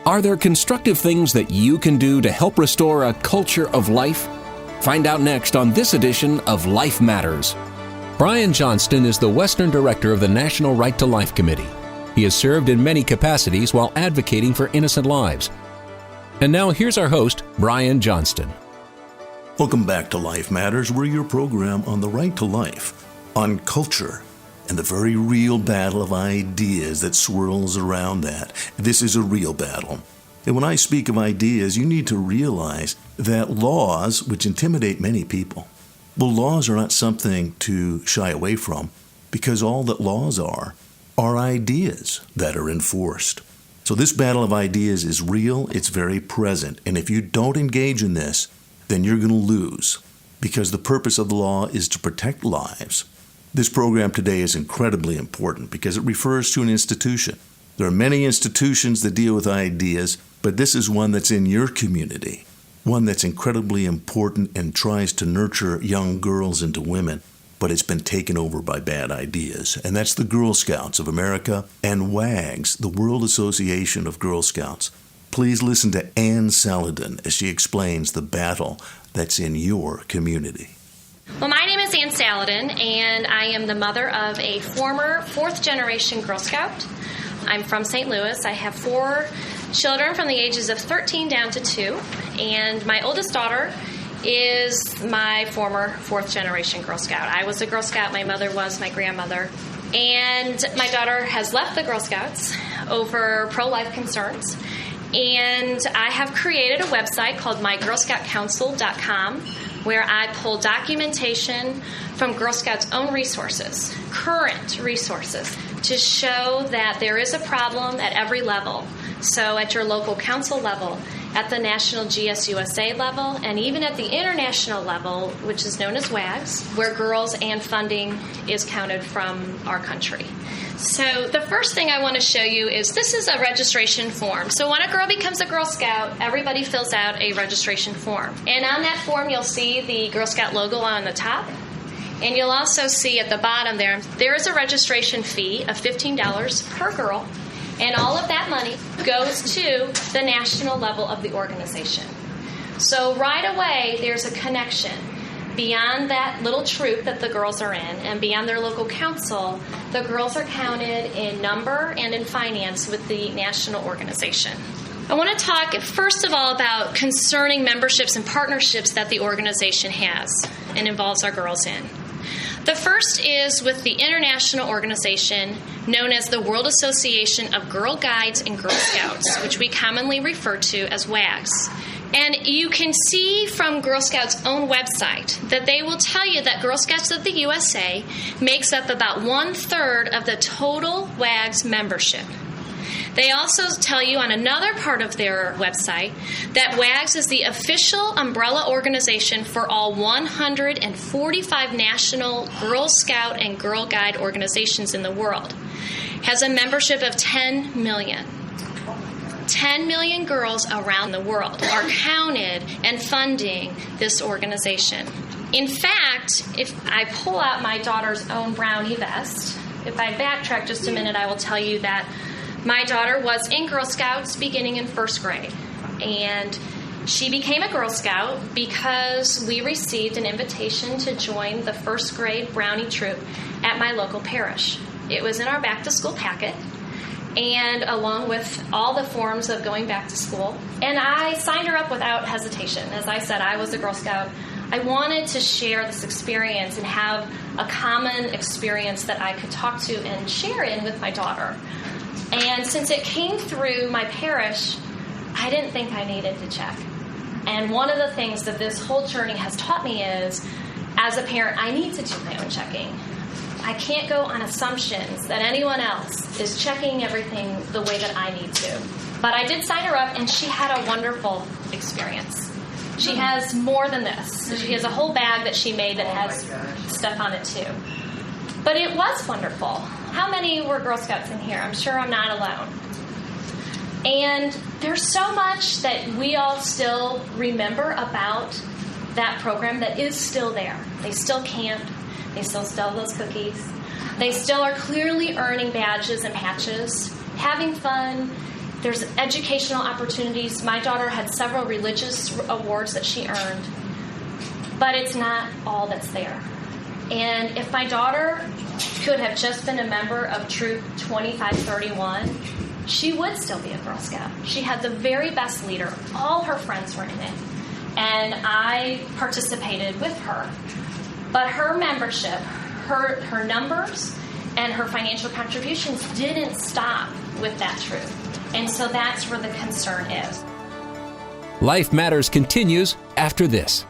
Are there constructive things that you can do to help restore a culture of life? Find out next on this edition of Life Matters. Brian Johnston is the Western Director of the National Right to Life Committee. He has served in many capacities while advocating for innocent lives. And now here's our host, Brian Johnston. Welcome back to Life Matters. We're your program on the right to life, on culture, and the very real battle of ideas that swirls around that. This is a real battle. And when I speak of ideas, you need to realize that laws, which intimidate many people, well, laws are not something to shy away from, because all that laws are ideas that are enforced. So this battle of ideas is real, it's very present, and if you don't engage in this, then you're going to lose, because the purpose of the law is to protect lives. This program today is incredibly important because it refers to an institution. There are many institutions that deal with ideas, but this is one that's in your community, one that's incredibly important and tries to nurture young girls into women, but it's been taken over by bad ideas. And that's the Girl Scouts of America and WAGS, the World Association of Girl Scouts. Please listen to Ann Saladin as she explains the battle that's in your community. Well, my name is Ann Saladin, and I am the mother of a former fourth-generation Girl Scout. I'm from St. Louis. I have 4 children from the ages of 13 down to 2, and my oldest daughter is my former fourth-generation Girl Scout. I was a Girl Scout. My mother was my grandmother. And my daughter has left the Girl Scouts over pro-life concerns. And I have created a website called mygirlscoutcouncil.com, where I pull documentation from Girl Scouts' own resources, current resources, to show that there is a problem at every level. So at your local council level, at the national GSUSA level, and even at the international level, which is known as WAGS, where girls and funding is counted from our country. So the first thing I want to show you is this is a registration form. So when a girl becomes a Girl Scout, everybody fills out a registration form. And on that form, you'll see the Girl Scout logo on the top. And you'll also see at the bottom there is a registration fee of $15 per girl. And all of that money goes to the national level of the organization. So right away, there's a connection. Beyond that little troop that the girls are in and beyond their local council, the girls are counted in number and in finance with the national organization. I want to talk first of all about concerning memberships and partnerships that the organization has and involves our girls in. The first is with the international organization known as the World Association of Girl Guides and Girl Scouts, which we commonly refer to as WAGS. And you can see from Girl Scouts' own website that they will tell you that Girl Scouts of the USA makes up about 1/3 of the total WAGS membership. They also tell you on another part of their website that WAGS is the official umbrella organization for all 145 national Girl Scout and Girl Guide organizations in the world. Has a membership of 10 million. 10 million girls around the world are counted and funding this organization. In fact, if I pull out my daughter's own brownie vest, if I backtrack just a minute, I will tell you that my daughter was in Girl Scouts beginning in 1st grade. And she became a Girl Scout because we received an invitation to join the 1st grade brownie troop at my local parish. It was in our back to school packet, and along with all the forms of going back to school. And I signed her up without hesitation. As I said, I was a Girl Scout. I wanted to share this experience and have a common experience that I could talk to and share in with my daughter. And since it came through my parish, I didn't think I needed to check. And one of the things that this whole journey has taught me is, as a parent, I need to do my own checking. I can't go on assumptions that anyone else is checking everything the way that I need to. But I did sign her up, and she had a wonderful experience. She has more than this. She has a whole bag that she made that has stuff on it, too. But it was wonderful. How many were Girl Scouts in here? I'm sure I'm not alone. And there's so much that we all still remember about that program that is still there. They still camp. They still sell those cookies. They still are clearly earning badges and patches, having fun, There's educational opportunities. My daughter had several religious awards that she earned, but it's not all that's there. And if my daughter could have just been a member of Troop 2531, she would still be a Girl Scout. She had the very best leader. All her friends were in it. And I participated with her. But her membership, her numbers, and her financial contributions didn't stop with that troop. And so that's where the concern is. Life Matters continues after this.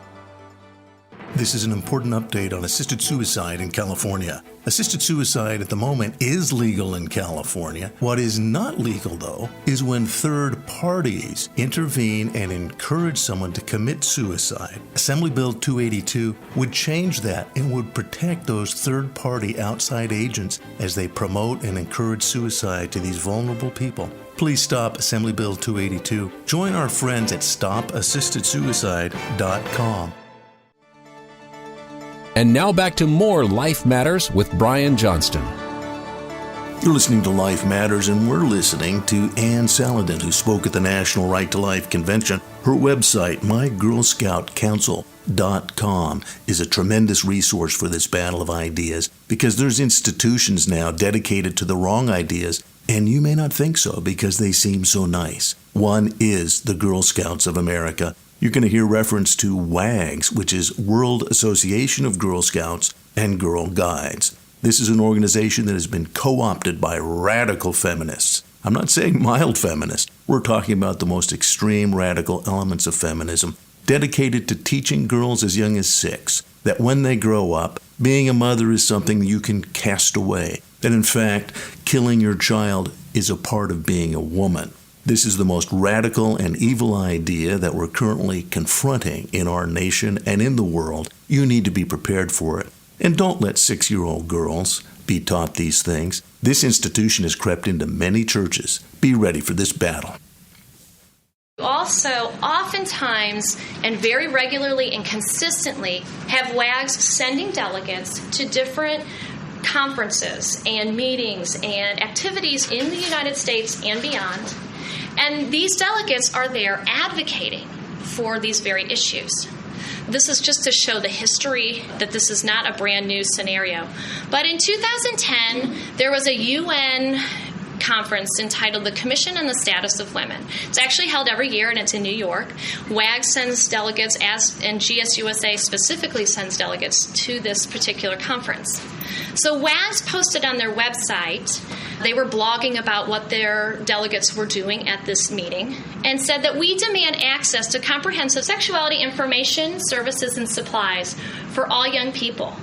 This is an important update on assisted suicide in California. Assisted suicide at the moment is legal in California. What is not legal, though, is when third parties intervene and encourage someone to commit suicide. Assembly Bill 282 would change that and would protect those third-party outside agents as they promote and encourage suicide to these vulnerable people. Please stop Assembly Bill 282. Join our friends at stopassistedsuicide.com. And now back to more Life Matters with Brian Johnston. You're listening to Life Matters, and we're listening to Ann Saladin, who spoke at the National Right to Life Convention. Her website, mygirlscoutcouncil.com, is a tremendous resource for this battle of ideas, because there's institutions now dedicated to the wrong ideas, and you may not think so because they seem so nice. One is the Girl Scouts of America. You're going to hear reference to WAGs, which is World Association of Girl Scouts and Girl Guides. This is an organization that has been co-opted by radical feminists. I'm not saying mild feminists. We're talking about the most extreme radical elements of feminism, dedicated to teaching girls as young as 6 that when they grow up, being a mother is something you can cast away. That in fact, killing your child is a part of being a woman. This is the most radical and evil idea that we're currently confronting in our nation and in the world. You need to be prepared for it. And don't let 6-year-old girls be taught these things. This institution has crept into many churches. Be ready for this battle. Also, oftentimes and very regularly and consistently have WAGs sending delegates to different conferences and meetings and activities in the United States and beyond. And these delegates are there advocating for these very issues. This is just to show the history that this is not a brand new scenario. But in 2010, there was a UN conference entitled The Commission on the Status of Women. It's actually held every year, and it's in New York. WAG sends delegates, and GSUSA specifically sends delegates to this particular conference. So WAGs posted on their website, they were blogging about what their delegates were doing at this meeting, and said that we demand access to comprehensive sexuality information, services, and supplies for all young people.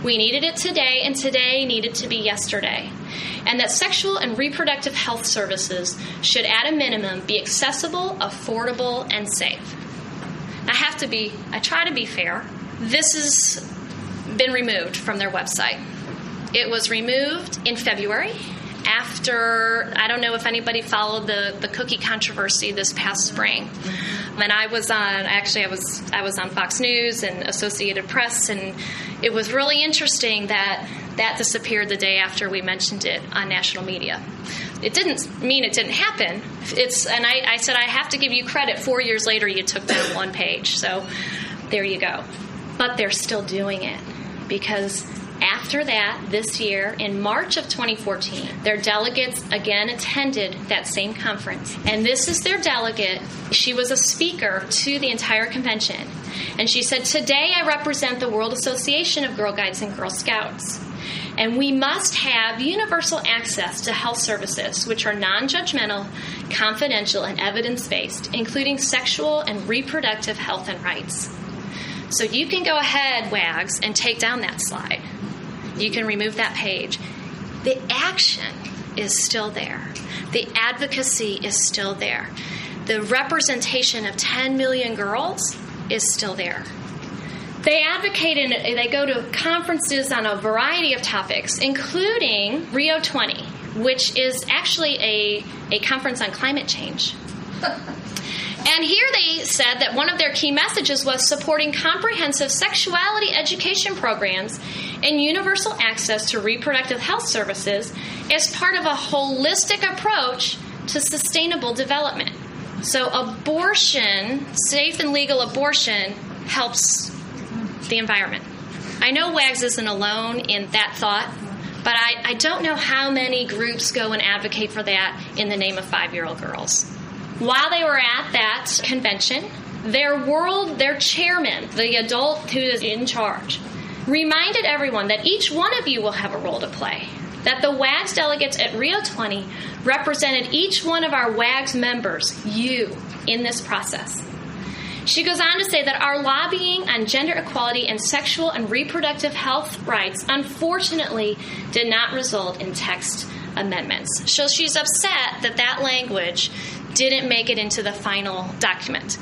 We needed it today, and today needed to be yesterday. And that sexual and reproductive health services should, at a minimum, be accessible, affordable, and safe. I try to be fair. This has been removed from their website. It was removed in February after, I don't know if anybody followed the cookie controversy this past spring. And I was on Fox News and Associated Press, and it was really interesting that disappeared the day after we mentioned it on national media. It didn't mean it didn't happen. I said, I have to give you credit. 4 years later, you took down one page. So there you go. But they're still doing it because after that, this year, in March of 2014, their delegates again attended that same conference. And this is their delegate. She was a speaker to the entire convention. And she said, "Today I represent the World Association of Girl Guides and Girl Scouts. And we must have universal access to health services, which are non-judgmental, confidential, and evidence-based, including sexual and reproductive health and rights." So you can go ahead, WAGs, and take down that slide. You can remove that page. The action is still there. The advocacy is still there. The representation of 10 million girls is still there. They advocate and they go to conferences on a variety of topics, including Rio 20, which is actually a conference on climate change. And here they said that one of their key messages was supporting comprehensive sexuality education programs and universal access to reproductive health services as part of a holistic approach to sustainable development. So abortion, safe and legal abortion, helps the environment. I know WAGS isn't alone in that thought, but I don't know how many groups go and advocate for that in the name of 5-year-old girls. While they were at that convention, their chairman, the adult who is in charge, reminded everyone that each one of you will have a role to play, that the WAGS delegates at Rio 20 represented each one of our WAGS members, you, in this process. She goes on to say that our lobbying on gender equality and sexual and reproductive health rights unfortunately did not result in text amendments. So she's upset that that language didn't make it into the final document.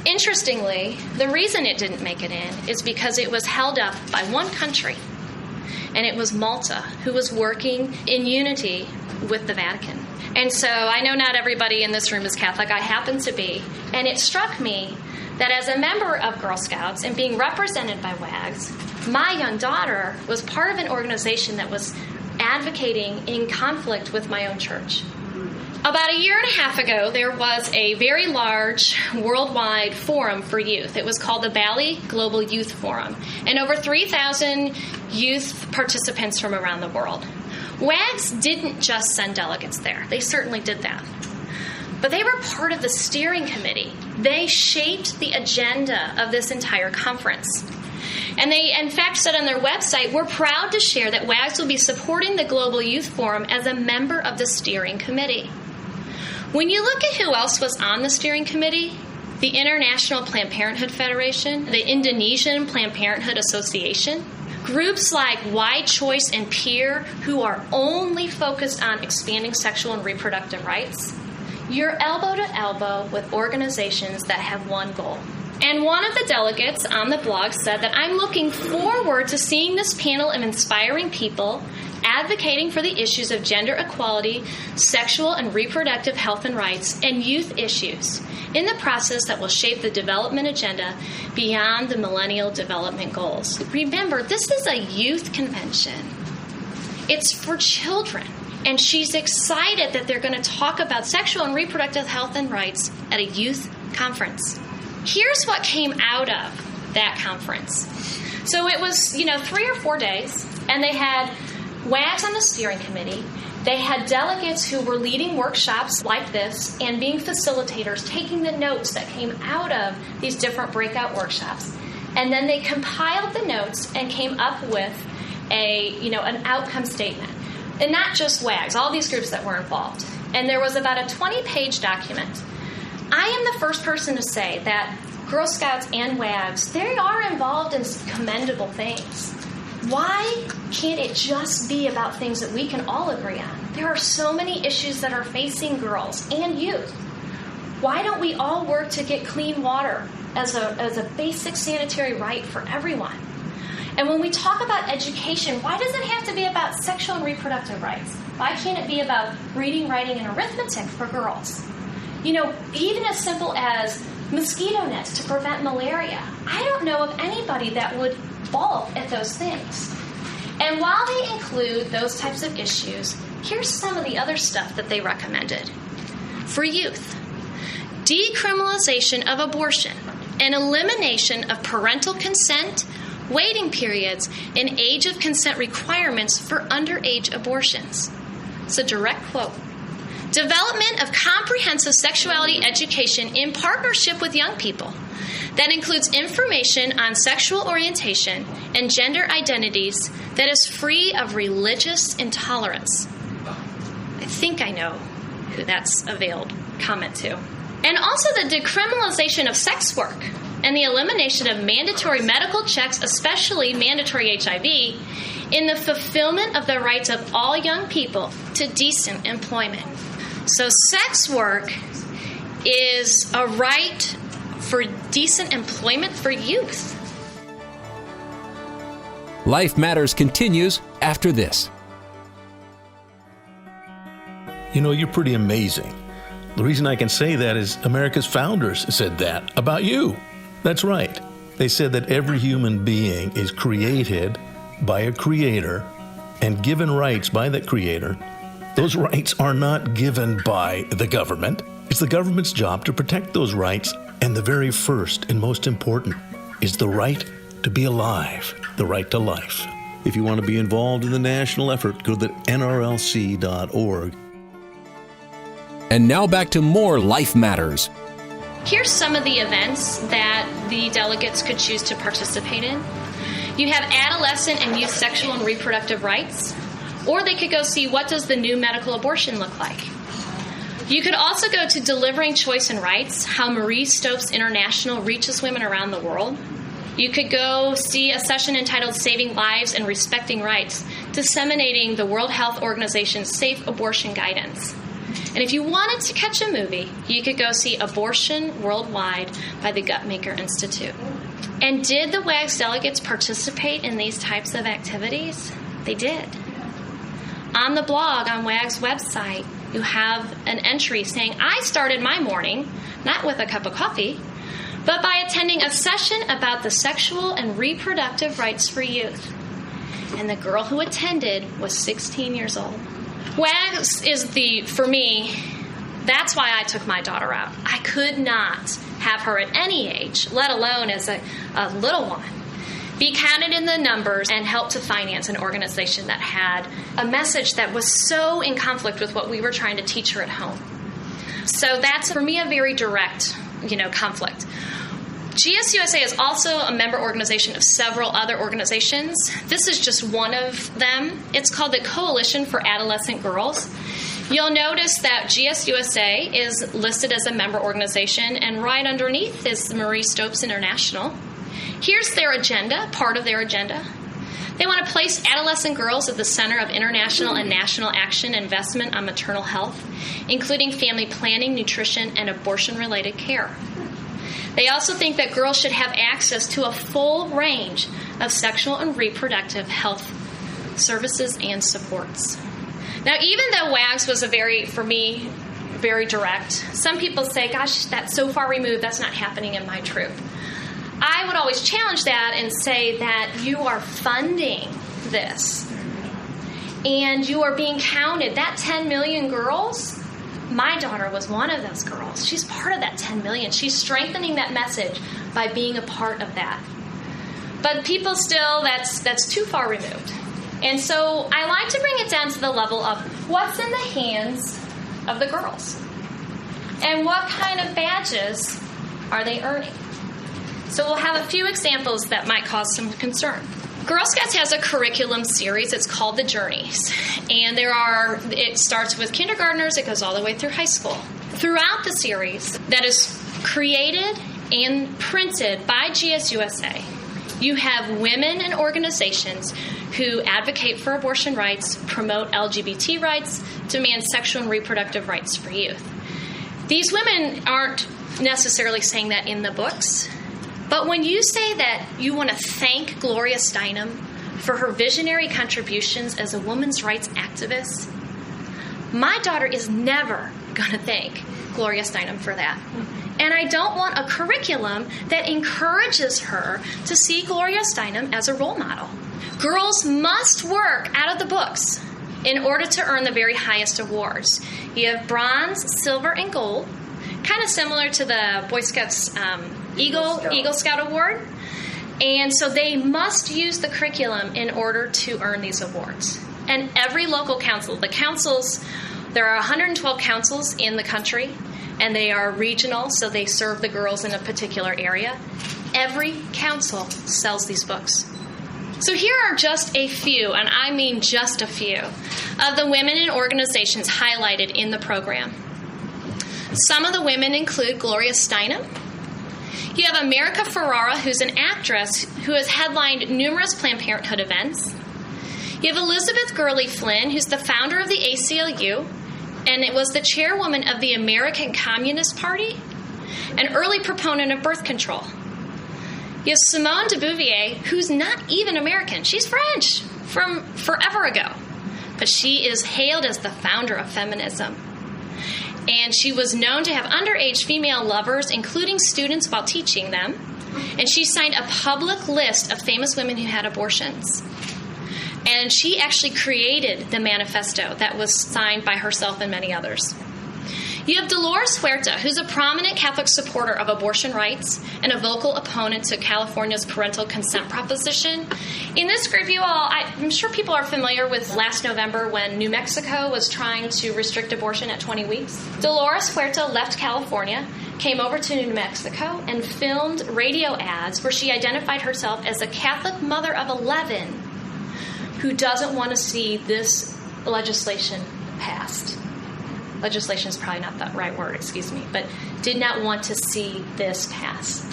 Interestingly, the reason it didn't make it in is because it was held up by one country, and it was Malta, who was working in unity with the Vatican. And so I know not everybody in this room is Catholic. I happen to be. And it struck me that as a member of Girl Scouts and being represented by WAGS, my young daughter was part of an organization that was advocating in conflict with my own church. About a year and a half ago, there was a very large worldwide forum for youth. It was called the Bali Global Youth Forum, and over 3,000 youth participants from around the world. WAGS didn't just send delegates there. They certainly did that. But they were part of the steering committee. They shaped the agenda of this entire conference. And they, in fact, said on their website, we're proud to share that WAGS will be supporting the Global Youth Forum as a member of the steering committee. When you look at who else was on the steering committee, the International Planned Parenthood Federation, the Indonesian Planned Parenthood Association, groups like Wide Choice and Peer, who are only focused on expanding sexual and reproductive rights, you're elbow to elbow with organizations that have one goal. And one of the delegates on the blog said that I'm looking forward to seeing this panel of inspiring people advocating for the issues of gender equality, sexual and reproductive health and rights, and youth issues in the process that will shape the development agenda beyond the Millennial Development Goals. Remember, this is a youth convention. It's for children. And she's excited that they're going to talk about sexual and reproductive health and rights at a youth conference. Here's what came out of that conference. So it was, 3 or 4 days, and they had WAGS on the steering committee. They had delegates who were leading workshops like this and being facilitators, taking the notes that came out of these different breakout workshops. And then they compiled the notes and came up with an outcome statement. And not just WAGS, all these groups that were involved. And there was about a 20-page document. I am the first person to say that Girl Scouts and WAGS, they are involved in commendable things. Why can't it just be about things that we can all agree on? There are so many issues that are facing girls and youth. Why don't we all work to get clean water as a basic sanitary right for everyone? And when we talk about education, why does it have to be about sexual and reproductive rights? Why can't it be about reading, writing, and arithmetic for girls? Even as simple as mosquito nets to prevent malaria. I don't know of anybody that would balk at those things. And while they include those types of issues, here's some of the other stuff that they recommended. For youth, decriminalization of abortion and elimination of parental consent, waiting periods, and age of consent requirements for underage abortions. It's a direct quote. Development of comprehensive sexuality education in partnership with young people that includes information on sexual orientation and gender identities that is free of religious intolerance. I think I know who that's a veiled comment to. And also the decriminalization of sex work and the elimination of mandatory medical checks, especially mandatory HIV, in the fulfillment of the rights of all young people to decent employment. So sex work is a right for decent employment for youth. Life Matters continues after this. You're pretty amazing. The reason I can say that is America's founders said that about you. That's right. They said that every human being is created by a creator and given rights by that creator Those rights are not given by the government. It's the government's job to protect those rights. And the very first and most important is the right to be alive, the right to life. If you want to be involved in the national effort, go to nrlc.org. And now back to more Life Matters. Here's some of the events that the delegates could choose to participate in. You have adolescent and youth sexual and reproductive rights, or they could go see what does the new medical abortion look like. You could also go to Delivering Choice and Rights, how Marie Stopes International reaches women around the world. You could go see a session entitled Saving Lives and Respecting Rights, disseminating the World Health Organization's safe abortion guidance. And if you wanted to catch a movie, you could go see Abortion Worldwide by the Guttmaker Institute. And did the WAGS delegates participate in these types of activities? They did. On the blog on WAG's website, you have an entry saying, I started my morning, not with a cup of coffee, but by attending a session about the sexual and reproductive rights for youth. And the girl who attended was 16 years old. WAGS is for me, that's why I took my daughter out. I could not have her at any age, let alone as a little one, be counted in the numbers and help to finance an organization that had a message that was so in conflict with what we were trying to teach her at home. So that's, for me, a very direct, conflict. GSUSA is also a member organization of several other organizations. This is just one of them. It's called the Coalition for Adolescent Girls. You'll notice that GSUSA is listed as a member organization, and right underneath is Marie Stopes International. Here's their agenda, part of their agenda. They want to place adolescent girls at the center of international and national action and investment on maternal health, including family planning, nutrition, and abortion-related care. They also think that girls should have access to a full range of sexual and reproductive health services and supports. Now, even though WAGS was for me, very direct, some people say, gosh, that's so far removed, that's not happening in my troop. I would always challenge that and say that you are funding this and you are being counted. That 10 million girls, my daughter was one of those girls. She's part of that 10 million. She's strengthening that message by being a part of that. But people still, that's too far removed. And so I like to bring it down to the level of what's in the hands of the girls and what kind of badges are they earning. So we'll have a few examples that might cause some concern. Girl Scouts has a curriculum series. It's called The Journeys. And it starts with kindergartners. It goes all the way through high school. Throughout the series that is created and printed by GSUSA, you have women and organizations who advocate for abortion rights, promote LGBT rights, demand sexual and reproductive rights for youth. These women aren't necessarily saying that in the books. But when you say that you want to thank Gloria Steinem for her visionary contributions as a women's rights activist, my daughter is never going to thank Gloria Steinem for that. And I don't want a curriculum that encourages her to see Gloria Steinem as a role model. Girls must work out of the books in order to earn the very highest awards. You have bronze, silver, and gold, kind of similar to the Boy Scouts Eagle Scout Award. And so they must use the curriculum in order to earn these awards. And every local council, there are 112 councils in the country, and they are regional, so they serve the girls in a particular area. Every council sells these books. So here are just a few, and I mean just a few, of the women and organizations highlighted in the program. Some of the women include Gloria Steinem. You have America Ferrara, who's an actress who has headlined numerous Planned Parenthood events. You have Elizabeth Gurley Flynn, who's the founder of the ACLU, and it was the chairwoman of the American Communist Party, an early proponent of birth control. You have Simone de Beauvoir, who's not even American. She's French from forever ago, but she is hailed as the founder of feminism. And she was known to have underage female lovers, including students, while teaching them. And she signed a public list of famous women who had abortions. And she actually created the manifesto that was signed by herself and many others. You have Dolores Huerta, who's a prominent Catholic supporter of abortion rights and a vocal opponent to California's parental consent proposition. In this group, I'm sure people are familiar with last November when New Mexico was trying to restrict abortion at 20 weeks. Dolores Huerta left California, came over to New Mexico, and filmed radio ads where she identified herself as a Catholic mother of 11 who doesn't want to see this legislation passed. Legislation is probably not the right word, but did not want to see this pass.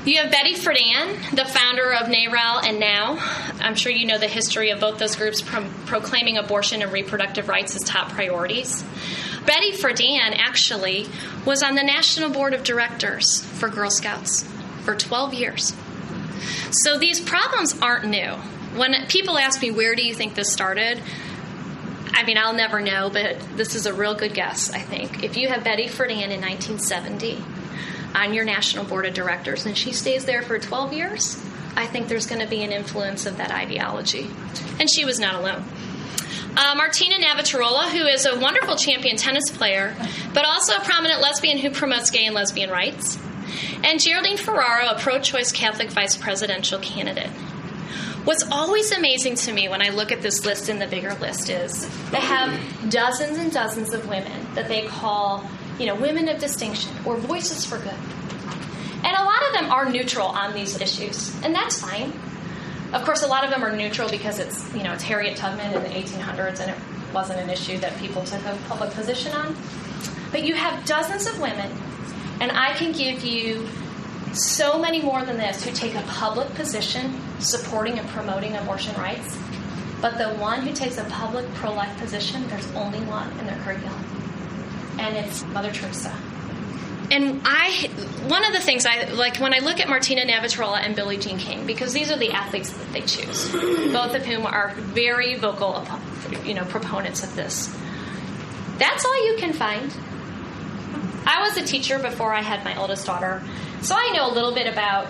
You have Betty Friedan, the founder of NARAL and NOW. I'm sure you know the history of both those groups proclaiming abortion and reproductive rights as top priorities. Betty Friedan actually was on the National Board of Directors for Girl Scouts for 12 years. So these problems aren't new. When people ask me, where do you think this started? I'll never know, but this is a real good guess, I think. If you have Betty Friedan in 1970 on your National Board of Directors and she stays there for 12 years, I think there's going to be an influence of that ideology. And she was not alone. Martina Navratilova, who is a wonderful champion tennis player, but also a prominent lesbian who promotes gay and lesbian rights. And Geraldine Ferraro, a pro-choice Catholic vice presidential candidate. What's always amazing to me when I look at this list and the bigger list is they have dozens and dozens of women that they call, women of distinction or voices for good. And a lot of them are neutral on these issues, and that's fine. Of course, a lot of them are neutral because it's Harriet Tubman in the 1800s and it wasn't an issue that people took a public position on. But you have dozens of women, and I can give you so many more than this who take a public position supporting and promoting abortion rights. But the one who takes a public pro-life position, there's only one in their curriculum. And it's Mother Teresa. And one of the things I like when I look at Martina Navratilova and Billie Jean King, because these are the athletes that they choose, both of whom are very vocal, proponents of this. That's all you can find. I was a teacher before I had my oldest daughter, so I know a little bit about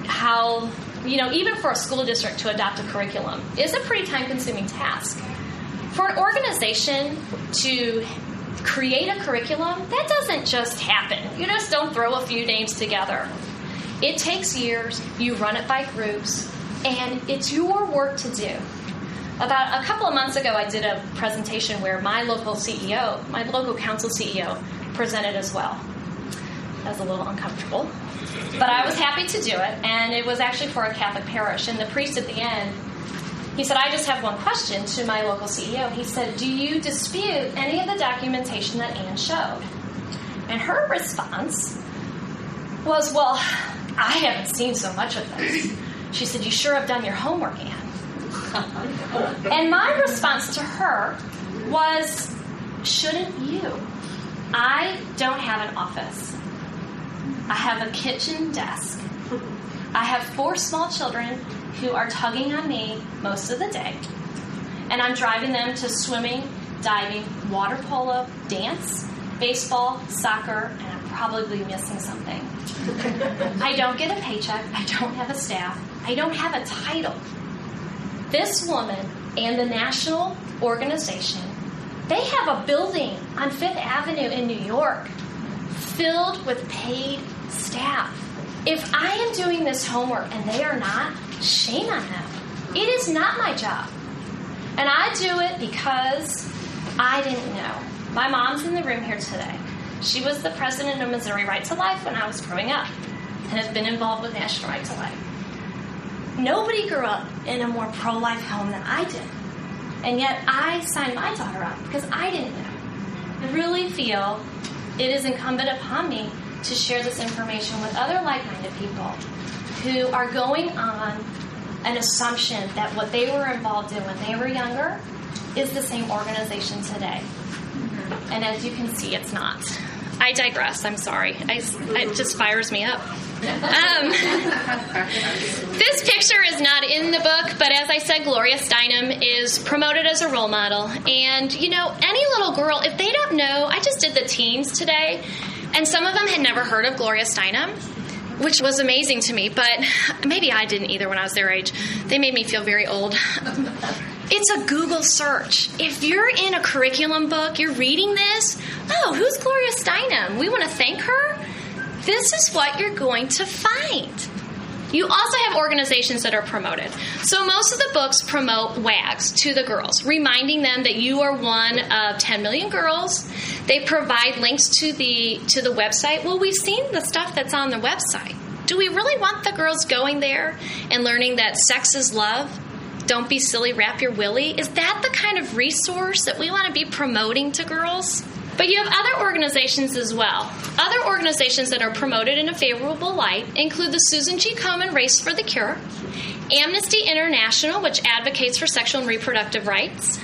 how, even for a school district to adopt a curriculum is a pretty time-consuming task. For an organization to create a curriculum, that doesn't just happen. You just don't throw a few names together. It takes years, you run it by groups, and it's your work to do. About a couple of months ago, I did a presentation where my local council CEO, presented as well. That was a little uncomfortable, but I was happy to do it, and it was actually for a Catholic parish, and the priest at the end, he said, I just have one question to my local CEO. He said, do you dispute any of the documentation that Anne showed? And her response was, well, I haven't seen so much of this. She said, you sure have done your homework, Anne. And my response to her was, shouldn't you? I don't have an office. I have a kitchen desk. I have 4 small children who are tugging on me most of the day. And I'm driving them to swimming, diving, water polo, dance, baseball, soccer, and I'm probably missing something. I don't get a paycheck. I don't have a staff. I don't have a title. This woman and the national organization, they have a building on Fifth Avenue in New York filled with paid staff. If I am doing this homework and they are not, shame on them. It is not my job. And I do it because I didn't know. My mom's in the room here today. She was the president of Missouri Right to Life when I was growing up and has been involved with National Right to Life. Nobody grew up in a more pro-life home than I did. And yet I signed my daughter up because I didn't know. I really feel it is incumbent upon me to share this information with other like-minded people who are going on an assumption that what they were involved in when they were younger is the same organization today. And as you can see, it's not. I digress. I'm sorry. It just fires me up. This picture is not in the book, but as I said, Gloria Steinem is promoted as a role model. And, any little girl, if they don't know, I just did the teens today, and some of them had never heard of Gloria Steinem, which was amazing to me, but maybe I didn't either when I was their age. They made me feel very old. It's a Google search. If you're in a curriculum book, you're reading this, oh, who's Gloria Steinem? We want to thank her? This is what you're going to find. You also have organizations that are promoted. So most of the books promote WAGs to the girls, reminding them that you are one of 10 million girls. They provide links to the website. Well, we've seen the stuff that's on the website. Do we really want the girls going there and learning that sex is love? Don't be silly, wrap your willy. Is that the kind of resource that we want to be promoting to girls? But you have other organizations as well. Other organizations that are promoted in a favorable light include the Susan G. Komen Race for the Cure, Amnesty International, which advocates for sexual and reproductive rights,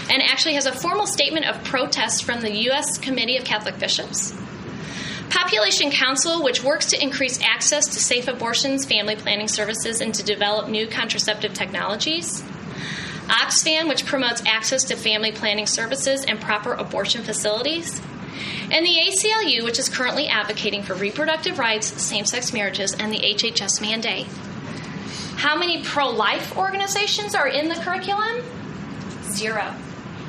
and actually has a formal statement of protest from the U.S. Committee of Catholic Bishops, Population Council, which works to increase access to safe abortions, family planning services, and to develop new contraceptive technologies, Oxfam, which promotes access to family planning services and proper abortion facilities, and the ACLU, which is currently advocating for reproductive rights, same-sex marriages, and the HHS mandate. How many pro-life organizations are in the curriculum? 0.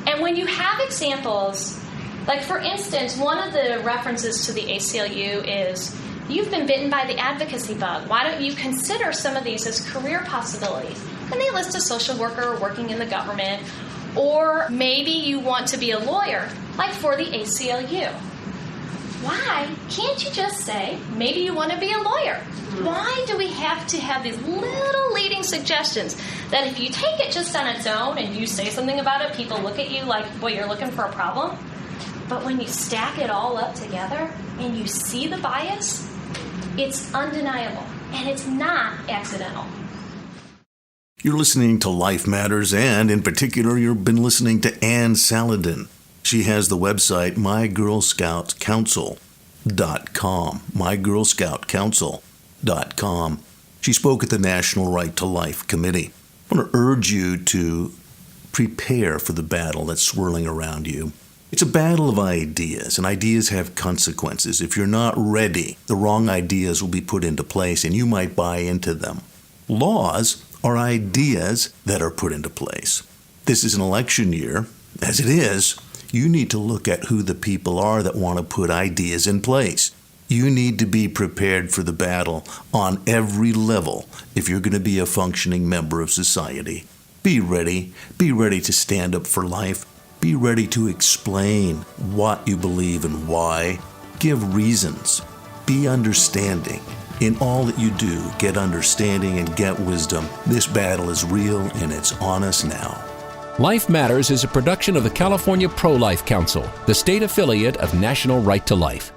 And when you have examples, like for instance, one of the references to the ACLU is, you've been bitten by the advocacy bug. Why don't you consider some of these as career possibilities? And they list a social worker working in the government, or maybe you want to be a lawyer, like for the ACLU. Why can't you just say, maybe you want to be a lawyer? Why do we have to have these little leading suggestions that if you take it just on its own and you say something about it, people look at you like, boy, you're looking for a problem? But when you stack it all up together and you see the bias, it's undeniable, and it's not accidental. You're listening to Life Matters, and in particular, you've been listening to Ann Saladin. She has the website mygirlscoutcouncil.com, mygirlscoutcouncil.com. She spoke at the National Right to Life Committee. I want to urge you to prepare for the battle that's swirling around you. It's a battle of ideas, and ideas have consequences. If you're not ready, the wrong ideas will be put into place, and you might buy into them. Laws are ideas that are put into place. This is an election year. As it is, you need to look at who the people are that want to put ideas in place. You need to be prepared for the battle on every level if you're going to be a functioning member of society. Be ready. Be ready to stand up for life. Be ready to explain what you believe and why. Give reasons. Be understanding. In all that you do, get understanding and get wisdom. This battle is real and it's on us now. Life Matters is a production of the California Pro-Life Council, the state affiliate of National Right to Life.